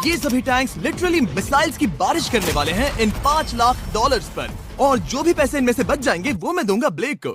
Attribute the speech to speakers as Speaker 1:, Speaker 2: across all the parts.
Speaker 1: ये सभी tanks literally missiles की बारिश करने वाले हैं इन $5 लाख पर, और जो भी पैसे इनमें से बच जाएंगे वो मैं दूंगा ब्लेक को।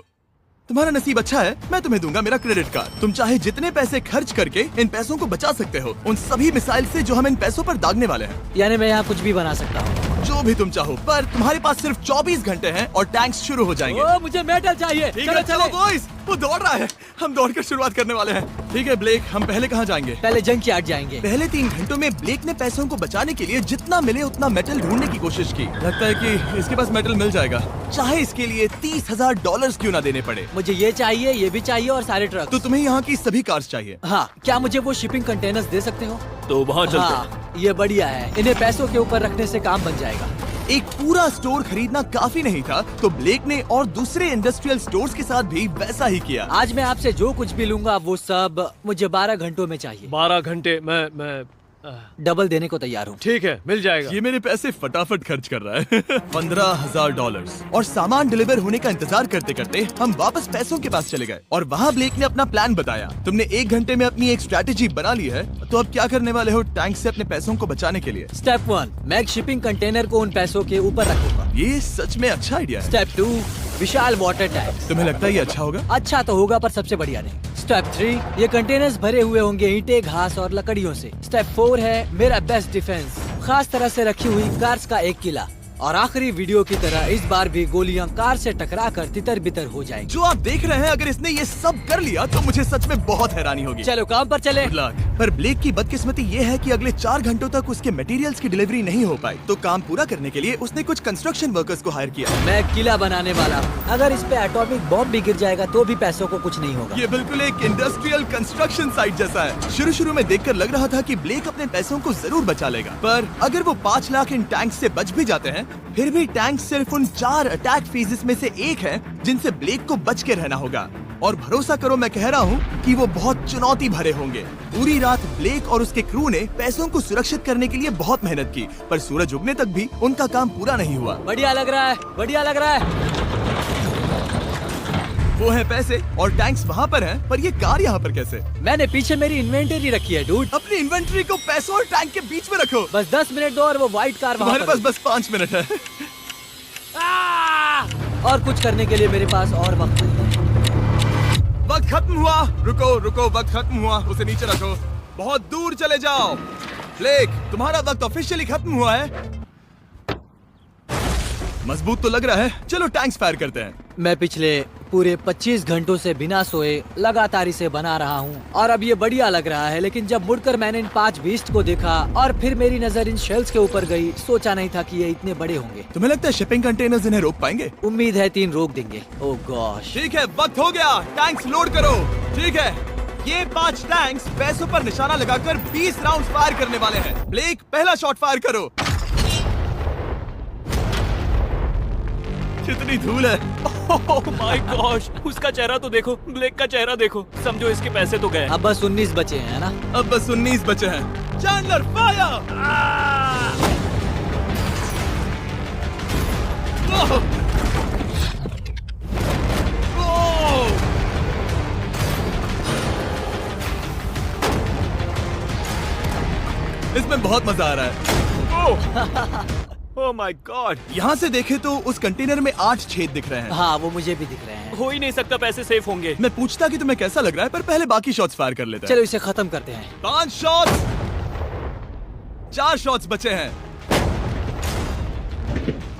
Speaker 1: तुम्हारा नसीब अच्छा है, मैं तुम्हें दूंगा मेरा क्रेडिट कार्ड। तुम चाहे जितने पैसे खर्च करके इन पैसों को बचा सकते हो, उन सभी मिसाइल से जो हम इन पैसों पर दागने वाले हैं।
Speaker 2: यानी मैं यहाँ कुछ भी बना सकता हूँ?
Speaker 1: जो भी तुम चाहो, पर तुम्हारे पास सिर्फ 24 घंटे हैं और टैंक्स शुरू हो जाएंगे।
Speaker 2: ओ, मुझे मेटल चाहिए।
Speaker 1: चलो चलो बॉयज, वो दौड़ रहा है, हम दौड़कर शुरुआत करने वाले हैं। ठीक है ब्लेक, हम पहले कहाँ जाएंगे?
Speaker 2: पहले जंक यार्ड जाएंगे।
Speaker 1: पहले 3 घंटों में ब्लेक ने पैसों को बचाने के लिए जितना मिले उतना मेटल ढूंढने की कोशिश की। लगता है कि इसके पास मेटल मिल जाएगा, चाहे इसके लिए $30,000 क्यों ना देने पड़े।
Speaker 2: मुझे ये चाहिए, ये भी चाहिए और सारे ट्रक।
Speaker 1: तो तुम्हें यहाँ की सभी कार्स चाहिए?
Speaker 2: हाँ, क्या मुझे वो शिपिंग कंटेनर्स दे सकते हो?
Speaker 3: तो वहाँ चलते हैं।
Speaker 2: हाँ, ये बढ़िया है, इन्हें पैसों के ऊपर रखने से काम बन जाएगा।
Speaker 1: एक पूरा स्टोर खरीदना काफी नहीं था, तो ब्लेक ने और दूसरे इंडस्ट्रियल स्टोर्स के साथ भी वैसा ही किया।
Speaker 2: आज मैं आपसे जो कुछ भी लूंगा वो सब मुझे 12 घंटों में चाहिए।
Speaker 3: 12 घंटे मैं
Speaker 2: डबल देने को तैयार हूँ।
Speaker 3: ठीक है, मिल जाएगा।
Speaker 1: ये मेरे पैसे फटाफट खर्च कर रहा है। $15,000। और सामान डिलीवर होने का इंतजार करते करते हम वापस पैसों के पास चले गए और वहाँ ब्लेक ने अपना प्लान बताया। तुमने 1 घंटे में अपनी एक स्ट्रैटेजी बना ली है, तो अब क्या करने वाले हो टैंक से अपने पैसों को बचाने के लिए?
Speaker 2: स्टेप 1, मैं एक शिपिंग कंटेनर को उन पैसों के ऊपर रखूंगा।
Speaker 1: ये सच में अच्छा आइडिया है।
Speaker 2: स्टेप 2, विशाल वाटर टैंक।
Speaker 1: तुम्हें लगता है ये अच्छा होगा?
Speaker 2: अच्छा तो होगा, पर सबसे बढ़िया नहीं। स्टेप 3, ये कंटेनर्स भरे हुए होंगे ईंटें, घास और लकड़ियों से। स्टेप 4 है मेरा बेस्ट डिफेंस, खास तरह से रखी हुई कार्स का एक किला। और आखिरी वीडियो की तरह इस बार भी गोलियां कार से टकराकर तितर बितर हो जाएंगी।
Speaker 1: जो आप देख रहे हैं, अगर इसने ये सब कर लिया तो मुझे सच में बहुत हैरानी होगी।
Speaker 2: चलो काम पर चले।
Speaker 1: पर ब्लेक की बदकिस्मती ये है कि अगले 4 घंटों तक उसके मटेरियल्स की डिलीवरी नहीं हो पाई, तो काम पूरा करने के लिए उसने कुछ कंस्ट्रक्शन वर्कर्स को हायर किया।
Speaker 2: मैं एक किला बनाने वाला हूँ, अगर इस पे एटॉमिक बॉम्ब भी गिर जाएगा तो भी पैसों को कुछ नहीं होगा।
Speaker 1: ये बिल्कुल एक इंडस्ट्रियल कंस्ट्रक्शन साइट जैसा है। शुरू में देखकर लग रहा था कि ब्लेक अपने पैसों को जरूर बचा लेगा, पर अगर वो 5 लाख इन टैंक से बच भी जाते हैं, फिर भी टैंक सिर्फ उन 4 अटैक फेजेस में से एक है जिनसे ब्लेक को बच के रहना होगा। और भरोसा करो, मैं कह रहा हूँ कि वो बहुत चुनौती भरे होंगे। पूरी रात ब्लेक और उसके क्रू ने पैसों को सुरक्षित करने के लिए बहुत मेहनत की, पर सूरज उगने तक भी उनका काम पूरा नहीं हुआ।
Speaker 2: बढ़िया लग रहा है, बढ़िया लग रहा है।
Speaker 1: वो है पैसे और टैंक्स वहाँ पर हैं, पर ये कार यहाँ पर कैसे?
Speaker 2: मैंने पीछे मेरी इन्वेंटरी रखी है डूड।
Speaker 1: अपनी इन्वेंटरी को पैसों और टैंक के बीच में रखो।
Speaker 2: बस 10 मिनट दो और वो व्हाइट कार वहाँ
Speaker 1: तुम्हारे पास बस 5 मिनट है।
Speaker 2: और कुछ करने के लिए मेरे पास और वक्त नहीं है।
Speaker 1: वक्त खत्म हुआ। रुको, वक्त खत्म हुआ, उसे नीचे रखो। बहुत दूर चले जाओ। ब्लेक, तुम्हारा वक्त ऑफिशियली खत्म हुआ है। मजबूत तो लग रहा है, चलो टैंक्स फायर करते हैं।
Speaker 2: मैं पिछले पूरे 25 घंटों से बिना सोए लगातार इसे बना रहा हूँ और अब ये बढ़िया लग रहा है, लेकिन जब मुड़कर मैंने इन 5 बीस्ट को देखा और फिर मेरी नजर इन शेल्स के ऊपर गई, सोचा नहीं था कि ये इतने बड़े होंगे।
Speaker 1: तुम्हें लगता है शिपिंग कंटेनर्स इन्हें रोक पाएंगे?
Speaker 2: उम्मीद है 3 रोक देंगे। ओह गॉश।
Speaker 1: ठीक है, वक्त हो गया, टैंक्स लोड करो। ठीक है, ये 5 टैंक्स पैसों पर निशाना लगाकर 20 राउंड फायर करने वाले हैं। ब्लेक, पहला शॉट फायर करो। कितनी धूल है।
Speaker 3: ओह माय गॉश, उसका चेहरा तो देखो, ब्लेक का चेहरा देखो। समझो इसके पैसे तो गए।
Speaker 2: अब बस 19 बचे हैं ना?
Speaker 1: अब बस 19 बचे हैं। Chandler fire. इसमें बहुत मजा आ रहा है।
Speaker 3: Oh my God.
Speaker 1: यहाँ से देखे तो उस कंटेनर में 8 छेद दिख रहे हैं।
Speaker 2: हाँ, वो मुझे भी दिख रहे हैं।
Speaker 3: हो ही नहीं सकता, पैसे सेफ होंगे।
Speaker 1: मैं पूछता कि तुम्हें कैसा लग रहा है, पर पहले बाकी शॉट्स फायर कर लेते हैं।
Speaker 2: चलो इसे खत्म करते हैं।
Speaker 1: 5 शॉट्स, 4 शॉट्स बचे हैं,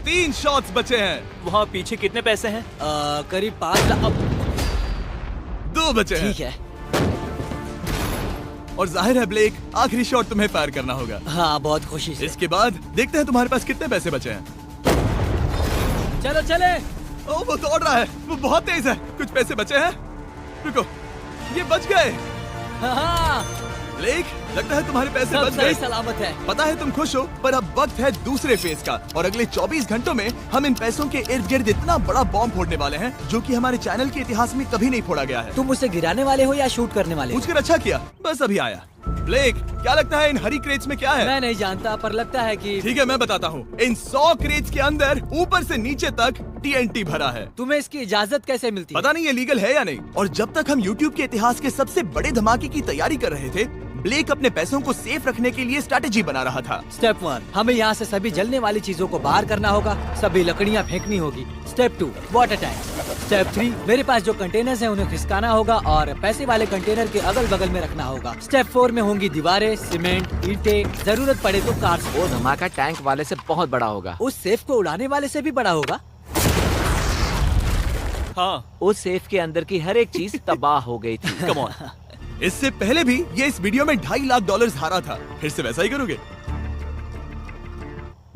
Speaker 1: 3 शॉट्स बचे हैं।
Speaker 3: वहाँ पीछे कितने पैसे हैं?
Speaker 2: करीब 5 लाख।
Speaker 1: 2 बचे हैं।
Speaker 2: ठीक है।
Speaker 1: और जाहिर है ब्लेक, आखिरी शॉट तुम्हें फायर करना होगा।
Speaker 2: हाँ, बहुत खुशी से।
Speaker 1: इसके बाद देखते हैं तुम्हारे पास कितने पैसे बचे हैं।
Speaker 2: चलो चले।
Speaker 1: ओह, वो दौड़ रहा है, वो बहुत तेज है। कुछ पैसे बचे हैं। रुको, ये बच गए।
Speaker 2: हाँ,
Speaker 1: ब्लेक, लगता है तुम्हारे पैसे
Speaker 2: सब
Speaker 1: बच
Speaker 2: सही
Speaker 1: गए।
Speaker 2: सलामत है।
Speaker 1: पता है तुम खुश हो, पर अब वक्त है दूसरे फेज का, और अगले 24 घंटों में हम इन पैसों के इर्द गिर्द इतना बड़ा बॉम्ब फोड़ने वाले हैं जो कि हमारे चैनल के इतिहास में कभी नहीं फोड़ा गया है।
Speaker 2: तुम उसे गिराने वाले हो या शूट करने वाले हो?
Speaker 1: पूछकर अच्छा किया, बस अभी आया। ब्लेक, क्या लगता है इन हरी क्रेट्स में क्या है?
Speaker 2: मैं नहीं जानता, पर लगता है कि
Speaker 1: ठीक है, मैं बताता हूँ। इन 100 क्रेट्स के अंदर ऊपर से नीचे तक TNT भरा है।
Speaker 2: तुम्हें इसकी इजाजत कैसे मिलती है?
Speaker 1: पता नहीं ये लीगल है या नहीं। और जब तक हम YouTube के इतिहास के सबसे बड़े धमाके की तैयारी कर रहे थे, ब्लेक अपने पैसों को सेफ रखने के लिए स्ट्रेटेजी बना रहा था।
Speaker 2: स्टेप 1, हमें यहाँ से सभी जलने वाली चीजों को बाहर करना होगा, सभी लकड़ियाँ फेंकनी होगी। Step 2, water tank. स्टेप 3, मेरे पास जो कंटेनर्स हैं उन्हें खिसकाना होगा और पैसे वाले कंटेनर के अगल बगल में रखना होगा। स्टेप 4 में होंगी दीवारें, सीमेंट, ईंटें, जरूरत पड़े तो कार्स।
Speaker 4: वो धमाका टैंक वाले से बहुत बड़ा होगा।
Speaker 2: उस सेफ को उड़ाने वाले से भी बड़ा होगा।
Speaker 3: हाँ,
Speaker 4: उस सेफ के अंदर की हर एक चीज तबाह हो गई थी।
Speaker 3: Come on.
Speaker 1: इससे पहले भी ये इस वीडियो में $2.5 लाख हारा था। फिर से वैसा ही करोगे?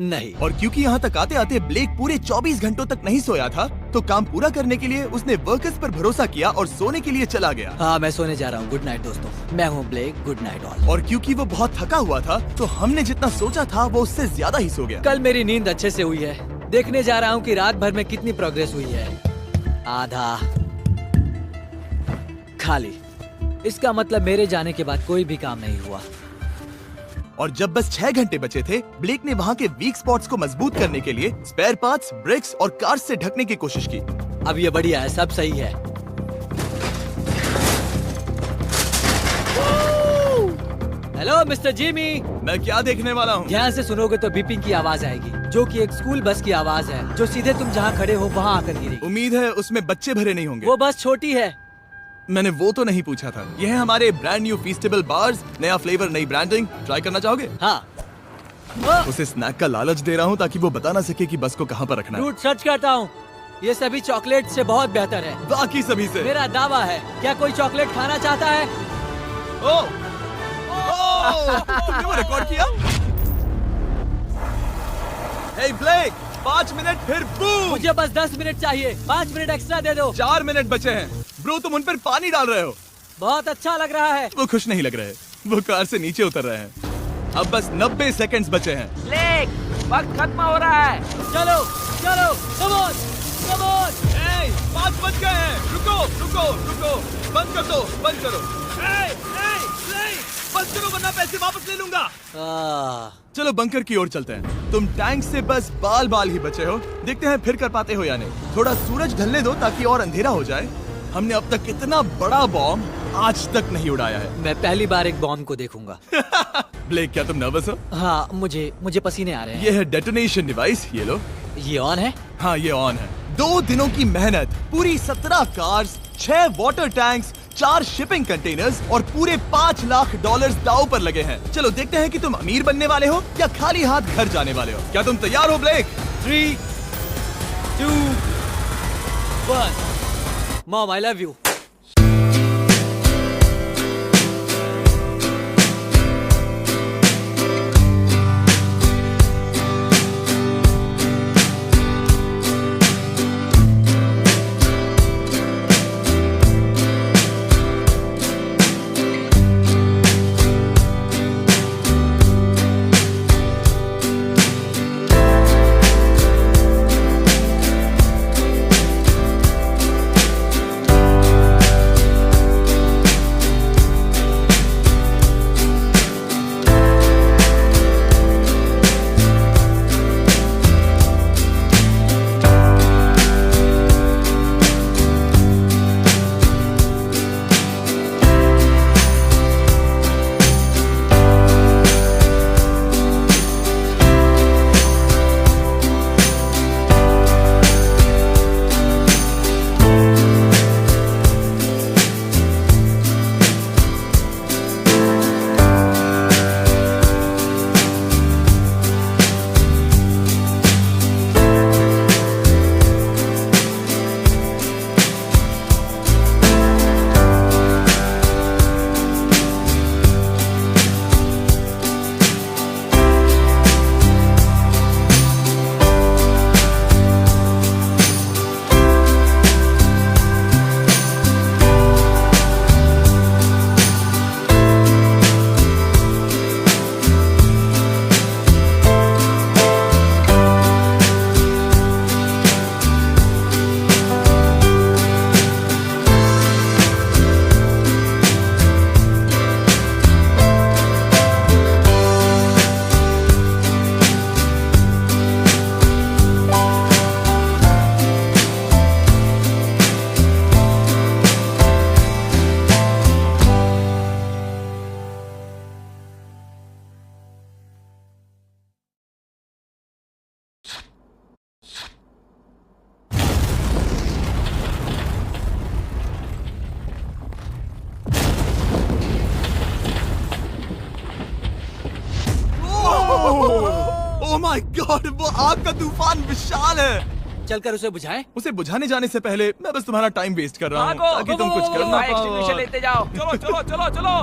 Speaker 2: नहीं।
Speaker 1: और क्योंकि यहाँ तक आते आते ब्लेक पूरे 24 घंटों तक नहीं सोया था, तो काम पूरा करने के लिए उसने वर्कर्स पर भरोसा किया और सोने के लिए चला गया।
Speaker 2: हाँ, मैं सोने जा रहा हूँ। गुड नाइट दोस्तों, मैं हूँ ब्लेक। Good night all.
Speaker 1: और क्योंकि वो बहुत थका हुआ था, तो हमने जितना सोचा था वो उससे ज्यादा ही सो गया।
Speaker 2: कल मेरी नींद अच्छे से हुई है। देखने जा रहा हूँ कि रात भर में कितनी प्रोग्रेस हुई है। आधा खाली। इसका मतलब मेरे जाने के बाद कोई भी काम नहीं हुआ।
Speaker 1: और जब बस 6 घंटे बचे थे, ब्लेक ने वहाँ के वीक स्पॉट्स को मजबूत करने के लिए स्पेयर पार्ट्स, ब्रिक्स और कार्स से ढकने की कोशिश की।
Speaker 2: अब ये बढ़िया है, सब सही है। Hello mister Jimmy.
Speaker 1: मैं क्या देखने वाला हूँ?
Speaker 2: ध्यान से सुनोगे तो बीपिंग की आवाज आएगी, जो कि एक स्कूल बस की आवाज है, जो सीधे तुम जहाँ खड़े हो वहाँ आकर गिरी।
Speaker 1: उम्मीद है उसमें बच्चे भरे नहीं होंगे।
Speaker 2: वो बस छोटी है।
Speaker 1: मैंने वो तो नहीं पूछा था। ये है हमारे ब्रांड न्यू फीस्टेबल बार्स, नया फ्लेवर, नई ब्रांडिंग। ट्राई करना चाहोगे?
Speaker 2: हाँ।
Speaker 1: उसे स्नैक का लालच दे रहा हूँ ताकि वो बता ना सके कि बस को कहाँ पर रखना है।
Speaker 2: रूट सच कहता हूँ, ये सभी चॉकलेट से बहुत बेहतर है।
Speaker 1: बाकी सभी से।
Speaker 2: मेरा दावा है। क्या कोई चॉकलेट खाना चाहता है?
Speaker 1: ओ! तुमने वो रिकॉर्ड किया? हे ब्लेक, 5 मिनट फिर बूम!
Speaker 2: मुझे बस 10 मिनट चाहिए। 5 मिनट एक्स्ट्रा दे दो।
Speaker 1: 4 मिनट बचे हैं। ब्रो, तुम उन पर पानी डाल रहे हो।
Speaker 2: बहुत अच्छा लग रहा है।
Speaker 1: वो खुश नहीं लग रहे। वो कार से नीचे उतर रहे हैं। अब बस 90 सेकंड्स बचे हैं।
Speaker 4: ब्लेक, वक्त खत्म हो रहा है।
Speaker 2: चलो चलो, कम ऑन कम ऑन।
Speaker 1: 5 बज गए हैं। रुको रुको रुको, बंद कर दो, बंद करो। बंद करो वरना पैसे वापस ले लूंगा। चलो बंकर की ओर चलते हैं। तुम टैंक से बस बाल बाल ही बचे हो। देखते हैं फिर कर पाते हो या नहीं। थोड़ा सूरज ढलने दो ताकि और अंधेरा हो जाए। हमने अब तक इतना बड़ा बॉम्ब आज तक नहीं उड़ाया है।
Speaker 2: मैं पहली बार एक बॉम्ब को देखूंगा।
Speaker 1: ब्लेक, क्या तुम नर्वस हो?
Speaker 2: हाँ, मुझे पसीने आ रहे हैं।
Speaker 1: ये है डेटोनेशन डिवाइस, ये लो।
Speaker 2: ये ऑन है?
Speaker 1: हाँ, ये ऑन है। 2 दिनों की मेहनत, पूरी 17 cars, 6 water tanks, 4 shipping containers और पूरे $5 लाख दांव पर लगे हैं। चलो देखते हैं कि तुम अमीर बनने वाले हो या खाली हाथ घर जाने वाले हो। क्या तुम तैयार हो Blake?
Speaker 2: 3, 2, 1। Mom, I love you.
Speaker 1: My god, वो आग का तूफान विशाल है।
Speaker 2: चलकर उसे बुझाएं।
Speaker 1: उसे बुझाने जाने से पहले मैं बस तुम्हारा टाइम वेस्ट कर रहा हूँ
Speaker 4: भागो,
Speaker 1: ताकि तुम कुछ कर ना
Speaker 4: फायर एक्सटिंग्विशर
Speaker 1: पाओ।
Speaker 4: लेते जाओ। चलो चलो चलो चलो।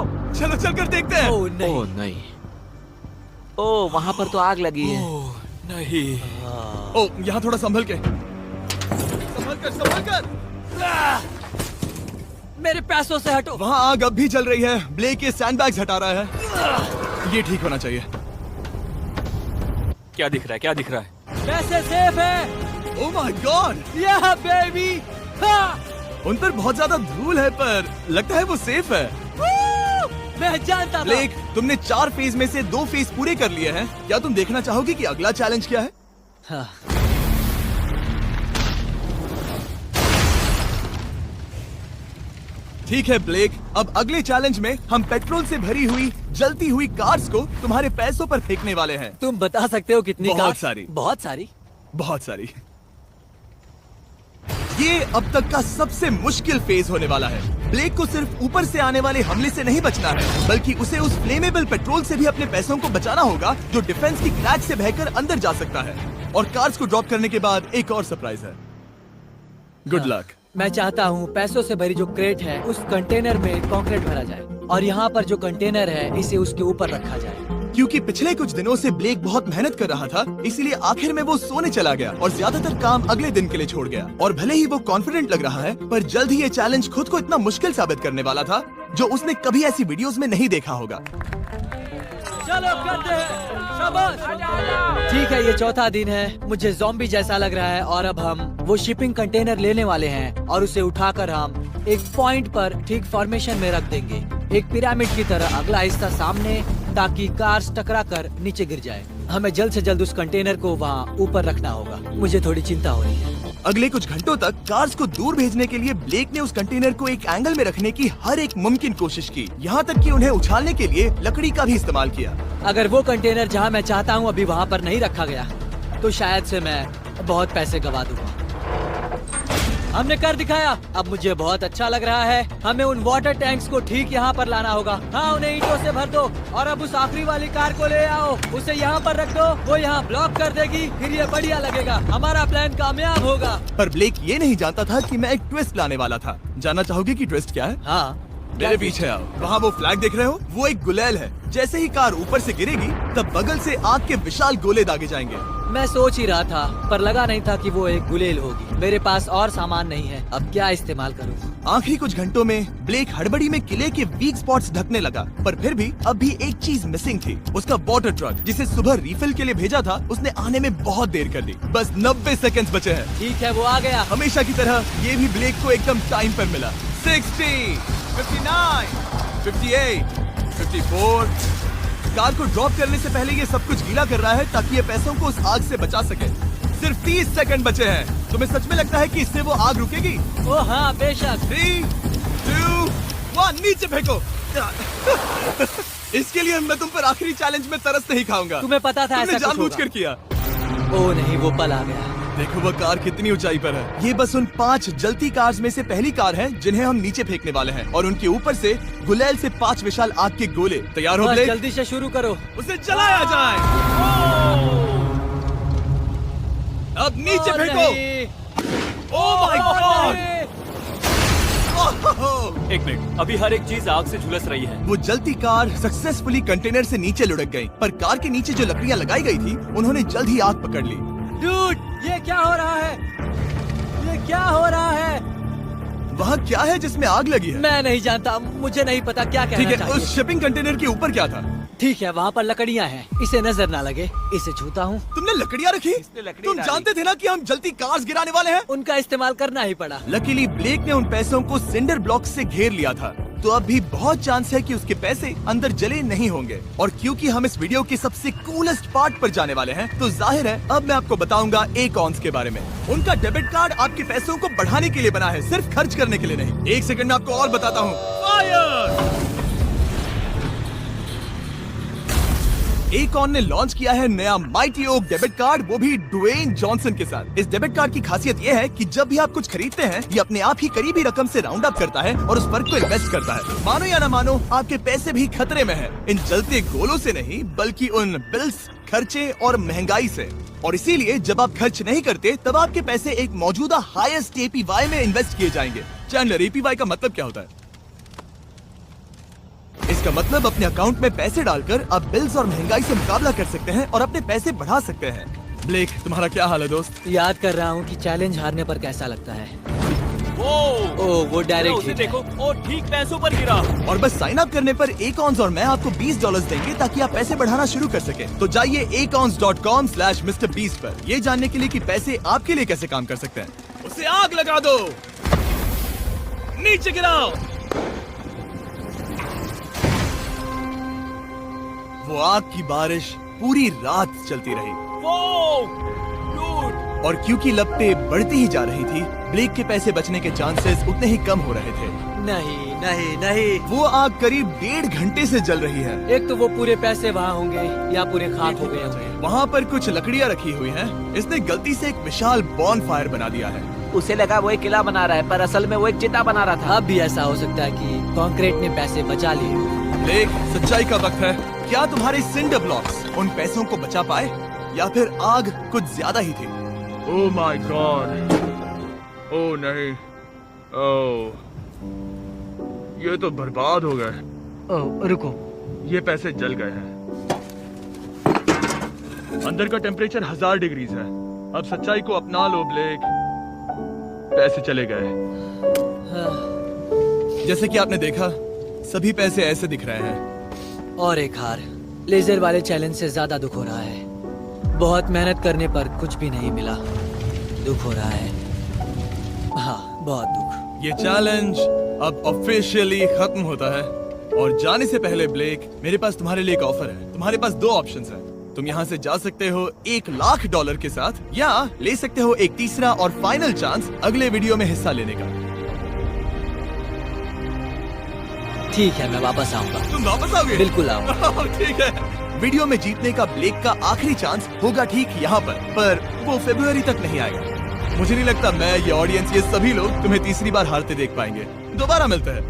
Speaker 1: चलो चलकर देखते हैं।
Speaker 2: ओह नहीं।
Speaker 4: ओह नहीं। ओह वहाँ पर तो आग लगी है।
Speaker 3: ओह नहीं।
Speaker 1: ओ, यहाँ थोड़ा संभल के। संभल कर, संभल कर।
Speaker 2: मेरे पैसों से हटो।
Speaker 1: वहाँ आग अब भी जल रही है। ब्लेक ये सैंडबैग्स हटा रहा है। ये ठीक होना चाहिए।
Speaker 3: क्या दिख रहा है, क्या दिख रहा है?
Speaker 2: पैसे सेफ है।
Speaker 1: ओह माय गॉड,
Speaker 2: या बेबी।
Speaker 1: उन पर बहुत ज्यादा धूल है पर लगता है वो सेफ है।
Speaker 2: मैं जानता था।
Speaker 1: ब्लेक, तुमने 4 फेज में से 2 फेज पूरे कर लिए हैं। क्या तुम देखना चाहोगे कि अगला चैलेंज क्या है?
Speaker 2: हाँ।
Speaker 1: ठीक है ब्लेक, अब अगले चैलेंज में हम पेट्रोल से भरी हुई जलती हुई कार्स को तुम्हारे पैसों पर फेंकने वाले हैं।
Speaker 2: तुम बता सकते हो कितनी
Speaker 1: बहुत
Speaker 2: कार?
Speaker 1: सारी।
Speaker 2: बहुत सारी।
Speaker 1: बहुत सारी। ये अब तक का सबसे मुश्किल फेज होने वाला है। ब्लेक को सिर्फ ऊपर से आने वाले हमले से नहीं बचना है, बल्कि उसे उस फ्लेमेबल पेट्रोल से भी अपने पैसों को बचाना होगा जो डिफेंस की क्रैक से बहकर अंदर जा सकता है। और कार्स को ड्रॉप करने के बाद एक और सरप्राइज है। Good luck.
Speaker 2: मैं चाहता हूँ पैसों से भरी जो क्रेट है उस कंटेनर में कंक्रीट भरा जाए और यहाँ पर जो कंटेनर है इसे उसके ऊपर रखा जाए।
Speaker 1: क्योंकि पिछले कुछ दिनों से ब्लेक बहुत मेहनत कर रहा था, इसीलिए आखिर में वो सोने चला गया और ज्यादातर काम अगले दिन के लिए छोड़ गया। और भले ही वो कॉन्फिडेंट लग रहा है, पर जल्द ही ये चैलेंज खुद को इतना मुश्किल साबित करने वाला था जो उसने कभी ऐसी वीडियोस में नहीं देखा होगा।
Speaker 2: चलो करते हैं। शाबाश। ठीक है, ये चौथा दिन है। मुझे ज़ॉम्बी जैसा लग रहा है और अब हम वो शिपिंग कंटेनर लेने वाले हैं और उसे उठाकर हम एक पॉइंट पर ठीक फॉर्मेशन में रख देंगे, एक पिरामिड की तरह। अगला हिस्सा सामने, ताकि कार्स टकरा कर नीचे गिर जाए। हमें जल्द से जल्द उस कंटेनर को वहाँ ऊपर रखना होगा। मुझे थोड़ी चिंता हो रही है।
Speaker 1: अगले कुछ घंटों तक कार्स को दूर भेजने के लिए ब्लेक ने उस कंटेनर को एक एंगल में रखने की हर एक मुमकिन कोशिश की, यहाँ तक कि उन्हें उछालने के लिए लकड़ी का भी इस्तेमाल किया।
Speaker 2: अगर वो कंटेनर जहाँ मैं चाहता हूँ अभी वहाँ पर नहीं रखा गया तो शायद से मैं बहुत पैसे गवा दूंगा। हमने कर दिखाया। अब मुझे बहुत अच्छा लग रहा है। हमें उन वाटर टैंक्स को ठीक यहाँ पर लाना होगा। हाँ, उन्हें ईंटों से भर दो और अब उस आखिरी वाली कार को ले आओ। उसे यहाँ पर रख दो, वो यहाँ ब्लॉक कर देगी, फिर ये बढ़िया लगेगा। हमारा प्लान कामयाब होगा।
Speaker 1: पर ब्लेक ये नहीं जानता था कि मैं एक ट्विस्ट लाने वाला था। जानना चाहोगे कि ट्विस्ट क्या है?
Speaker 2: हाँ,
Speaker 1: मेरे पीछे आओ। वहाँ वो फ्लैग देख रहे हो? वो एक गुलेल है। जैसे ही कार ऊपर से गिरेगी तब बगल से आग के विशाल गोले दागे जाएंगे।
Speaker 2: मैं सोच ही रहा था पर लगा नहीं था कि वो एक गुलेल होगी। मेरे पास और सामान नहीं है, अब क्या इस्तेमाल करूँ?
Speaker 1: आखिरी कुछ घंटों में ब्लेक हड़बड़ी में किले के वीक स्पॉट्स ढकने लगा, पर फिर भी अब भी एक चीज मिसिंग थी। उसका वाटर ट्रक, जिसे सुबह रिफिल के लिए भेजा था, उसने आने में बहुत देर कर दी। बस 90 सेकंड्स बचे हैं।
Speaker 2: ठीक है, वो आ गया।
Speaker 1: हमेशा की तरह ये भी ब्लेक को एकदम टाइम पर मिला। 60, 59, 58, 54। कार को ड्रॉप करने से पहले ये सब कुछ गीला कर रहा है ताकि ये पैसों को उस आग से बचा सके। सिर्फ 30 सेकंड बचे हैं। तुम्हें सच में लगता है कि इससे वो आग रुकेगी?
Speaker 2: ओ हाँ, बेशक।
Speaker 1: 3, 2, 1, नीचे फेंको। इसके लिए मैं तुम पर आखिरी चैलेंज में तरस नहीं खाऊंगा।
Speaker 2: तुम्हें पता था
Speaker 1: तुमने
Speaker 2: ऐसा कुछ
Speaker 1: जानबूझकर
Speaker 2: होगा।
Speaker 1: किया।
Speaker 2: ओ नहीं, वो पल आ गया।
Speaker 1: देखो वो कार कितनी ऊंचाई पर है। ये बस उन 5 जलती कार्स में से पहली कार है जिन्हें हम नीचे फेंकने वाले हैं, और उनके ऊपर से गुलेल से 5 विशाल आग के गोले। तैयार हो
Speaker 2: बस
Speaker 1: ब्लेक?
Speaker 2: जल्दी से शुरू करो।
Speaker 1: उसे जलाया जाए। अब नीचे
Speaker 2: ओ
Speaker 1: फेंको।
Speaker 2: नहीं।
Speaker 1: Oh my God!
Speaker 2: नहीं।
Speaker 3: एक मिनट, अभी हर एक चीज आग से झुलस रही है।
Speaker 1: वो जलती कार सक्सेसफुली कंटेनर से नीचे लुढ़क गई, पर कार के नीचे जो लकड़ियां लगाई गई थी उन्होंने जल्द ही आग पकड़ ली।
Speaker 2: डूड, ये क्या हो रहा है? ये क्या हो रहा है?
Speaker 1: वहाँ क्या है जिसमें आग लगी है?
Speaker 2: मैं नहीं जानता, मुझे नहीं पता क्या
Speaker 1: ठीक
Speaker 2: कहना
Speaker 1: है,
Speaker 2: चाहिए।
Speaker 1: उस शिपिंग कंटेनर के ऊपर क्या था?
Speaker 2: ठीक है, वहाँ पर लकड़ियाँ हैं, इसे नजर ना लगे। इसे छूता हूँ।
Speaker 1: तुमने लकड़ियाँ रखी?
Speaker 4: इसने लकड़ी
Speaker 1: तुम
Speaker 4: डाली।
Speaker 1: जानते थे ना कि हम जलती कार्स गिराने वाले हैं?
Speaker 2: उनका इस्तेमाल करना ही पड़ा।
Speaker 1: लकीली ब्लेक ने उन पैसों को सिंडर ब्लॉक से घेर लिया था, तो अब भी बहुत चांस है कि उसके पैसे अंदर जले नहीं होंगे। और क्योंकि हम इस वीडियो के सबसे कूलेस्ट पार्ट पर जाने वाले हैं, तो जाहिर है अब मैं आपको बताऊंगा एकॉन्स के बारे में। उनका डेबिट कार्ड आपके पैसों को बढ़ाने के लिए बना है, सिर्फ खर्च करने के लिए नहीं। एक सेकंड में आपको और बताता हूँ। फायर! एकॉन ने लॉन्च किया है नया माइटी ओक डेबिट कार्ड, वो भी ड्वेन जॉनसन के साथ। इस डेबिट कार्ड की खासियत ये है कि जब भी आप कुछ खरीदते हैं, ये अपने आप ही करीबी रकम से राउंड अप करता है और उस फर्क को इन्वेस्ट करता है। मानो या न मानो, आपके पैसे भी खतरे में हैं। इन जलते गोलों से नहीं, बल्कि उन बिल्स, खर्चे और महंगाई से। और इसीलिए जब आप खर्च नहीं करते, तब आपके पैसे एक मौजूदा हाईएस्ट APY में इन्वेस्ट किए जाएंगे। चैंडलर, APY का मतलब क्या होता है? इसका मतलब अपने अकाउंट में पैसे डालकर आप बिल्स और महंगाई से मुकाबला कर सकते हैं और अपने पैसे बढ़ा सकते हैं। ब्लेक, तुम्हारा क्या हाल है दोस्त?
Speaker 2: याद कर रहा हूँ कि चैलेंज हारने पर कैसा लगता है। वो
Speaker 3: उसे
Speaker 2: डायरेक्ट
Speaker 3: देखो, ओ ठीक पैसों पर गिरा।
Speaker 1: और बस साइन अप करने पर एकॉन्स और मैं आपको $20 देंगे ताकि आप पैसे बढ़ाना शुरू कर सके। तो जाइए acons.com/MrBeast पर ये जानने के लिए कि पैसे आपके लिए कैसे काम कर सकते हैं। उसे आग लगा दो, नीचे गिराओ। वो आग की बारिश पूरी रात चलती रही। और क्योंकि लपटें बढ़ती ही जा रही थी, ब्लेक के पैसे बचने के चांसेस उतने ही कम हो रहे थे।
Speaker 2: नहीं नहीं नहीं,
Speaker 1: वो आग करीब 1.5 घंटे से जल रही है।
Speaker 2: एक तो वो पूरे पैसे वहाँ होंगे या पूरे खाक हो गए होंगे।
Speaker 1: वहाँ पर कुछ लकड़ियाँ रखी हुई हैं। इसने गलती से एक विशाल बॉनफायर बना दिया है।
Speaker 4: उसे लगा वो एक किला बना रहा है, पर असल में वो एक चिता बना रहा था।
Speaker 2: अब भी ऐसा हो सकता है कि कंक्रीट ने पैसे बचा लिए।
Speaker 1: ब्लेक, सच्चाई का वक्त है। क्या तुम्हारे सिंडर ब्लॉक्स उन पैसों को बचा पाए, या फिर आग कुछ ज्यादा ही थी?
Speaker 5: ओह माय गॉड, ओह नहीं, ओह ये तो बर्बाद हो गए।
Speaker 2: ओह रुको,
Speaker 5: ये पैसे जल गए हैं। अंदर का टेम्परेचर 1000 डिग्रीज है। अब सच्चाई को अपना लो ब्लेक, पैसे चले गए।
Speaker 1: जैसे कि आपने देखा, सभी पैसे ऐसे दिख रहे हैं।
Speaker 2: और एक हार। लेजर वाले चैलेंज से ज्यादा दुख हो रहा है। बहुत मेहनत करने पर कुछ भी नहीं मिला। दुख हो रहा है, हाँ बहुत दुख।
Speaker 1: ये चैलेंज अब ऑफिशियली खत्म होता है। और जाने से पहले ब्लेक, मेरे पास तुम्हारे लिए एक ऑफर है। तुम्हारे पास 2 ऑप्शंस हैं। तुम यहाँ से जा सकते हो $1,00,000 के साथ, या ले सकते हो एक तीसरा और फाइनल चांस अगले वीडियो में हिस्सा लेने का।
Speaker 2: ठीक है, मैं वापस आऊंगा।
Speaker 1: तुम वापस आओगे?
Speaker 2: बिल्कुल आऊंगा।
Speaker 1: ठीक है। वीडियो में जीतने का ब्लेक का आखिरी चांस होगा ठीक यहाँ पर वो फरवरी तक नहीं आएगा। मुझे नहीं लगता मैं, ये ऑडियंस, ये सभी लोग तुम्हें तीसरी बार हारते देख पाएंगे। दोबारा मिलते हैं।